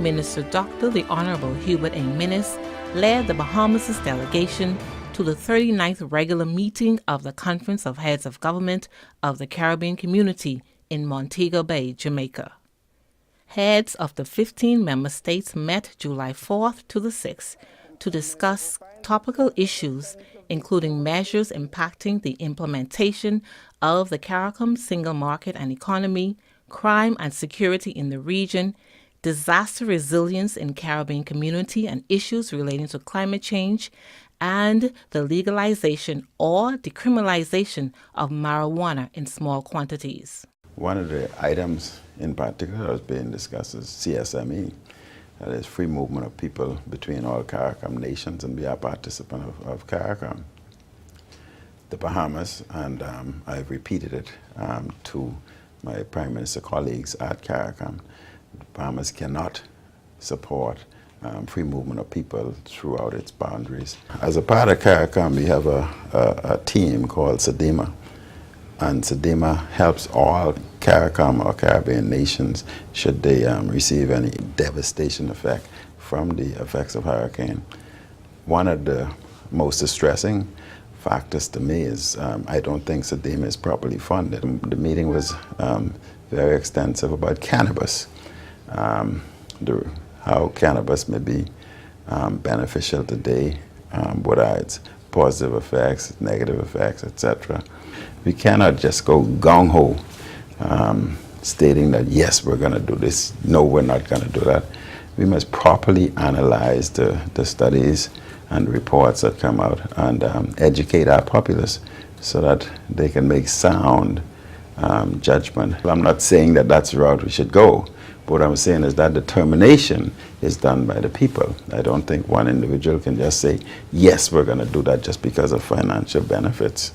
Prime Minister Dr. the Honorable Hubert A. Minnis led the Bahamas' delegation to the 39th regular meeting of the Conference of Heads of Government of the Caribbean Community in Montego Bay, Jamaica. Heads of the 15 member states met July 4th to the 6th to discuss topical issues, including measures impacting the implementation of the Caricom single market and economy, crime and security in the region, disaster resilience in Caribbean community and issues relating to climate change, and the legalization or decriminalization of marijuana in small quantities. One of the items in particular that was being discussed is CSME, that is free movement of people between all Caricom nations, and be a participant of Caricom. The Bahamas, and I've repeated it to my Prime Minister colleagues at Caricom, the Bahamas cannot support free movement of people throughout its boundaries. As a part of Caricom, we have a team called SEDEMA, and SEDEMA helps all Caricom or Caribbean nations should they receive any devastation effect from the effects of hurricane. One of the most distressing factors to me is I don't think SEDEMA is properly funded. The meeting was very extensive about cannabis, how cannabis may be beneficial today, what are its positive effects, negative effects, etc. We cannot just go gung-ho stating that yes, we're going to do this, no, we're not going to do that. We must properly analyze the studies and reports that come out and educate our populace so that they can make sound judgment. I'm not saying that that's the route we should go, but what I'm saying is that determination is done by the people. I don't think one individual can just say, yes, we're going to do that just because of financial benefits.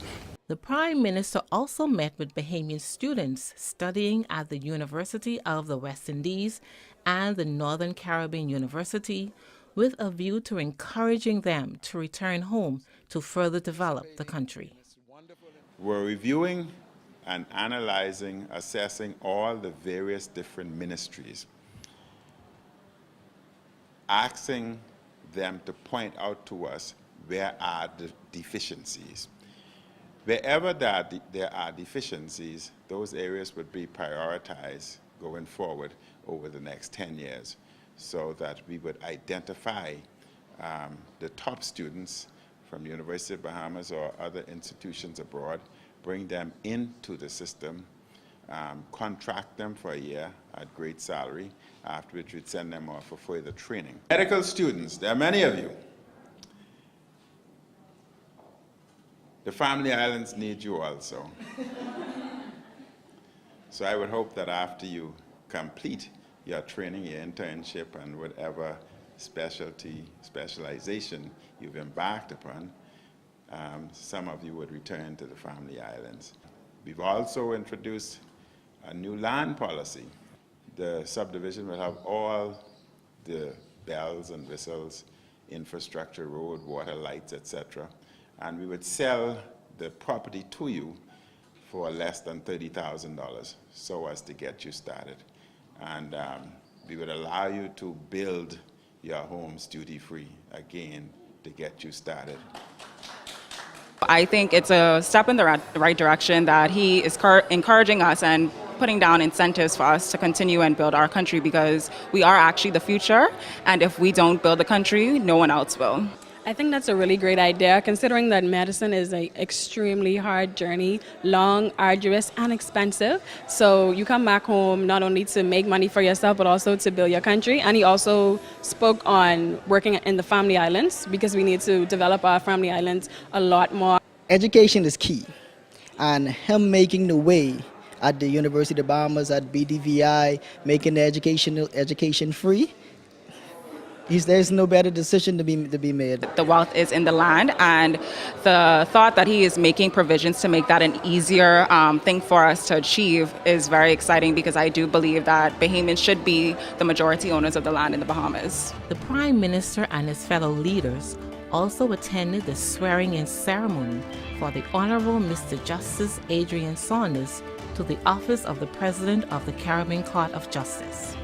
The Prime Minister also met with Bahamian students studying at the University of the West Indies and the Northern Caribbean University, with a view to encouraging them to return home to further develop the country. We're reviewing and analyzing, assessing all the various different ministries, asking them to point out to us where are the deficiencies. Wherever there are deficiencies, those areas would be prioritized going forward over the next 10 years, so that we would identify the top students from University of Bahamas or other institutions abroad, bring them into the system, contract them for a year at great salary, after which we'd send them off for further training. Medical students, there are many of you. The Family Islands need you also. So I would hope that after you complete your training, your internship, and whatever specialization you've embarked upon, some of you would return to the Family Islands. We've also introduced a new land policy. The subdivision will have all the bells and whistles, infrastructure, road, water, lights, etc. And we would sell the property to you for less than $30,000 so as to get you started. And we would allow you to build your homes duty-free, again, to get you started. I think it's a step in the right direction that he is encouraging us and putting down incentives for us to continue and build our country, because we are actually the future, and if we don't build the country, no one else will. I think that's a really great idea, considering that medicine is an extremely hard journey, long, arduous, and expensive. So you come back home not only to make money for yourself, but also to build your country. And he also spoke on working in the Family Islands, because we need to develop our Family Islands a lot more. Education is key, and him making the way at the University of the Bahamas, at BDVI, making the education free, there's no better decision to be made. The wealth is in the land, and the thought that he is making provisions to make that an easier thing for us to achieve is very exciting, because I do believe that Bahamians should be the majority owners of the land in the Bahamas. The Prime Minister and his fellow leaders also attended the swearing-in ceremony for the Honorable Mr. Justice Adrian Saunders to the office of the President of the Caribbean Court of Justice.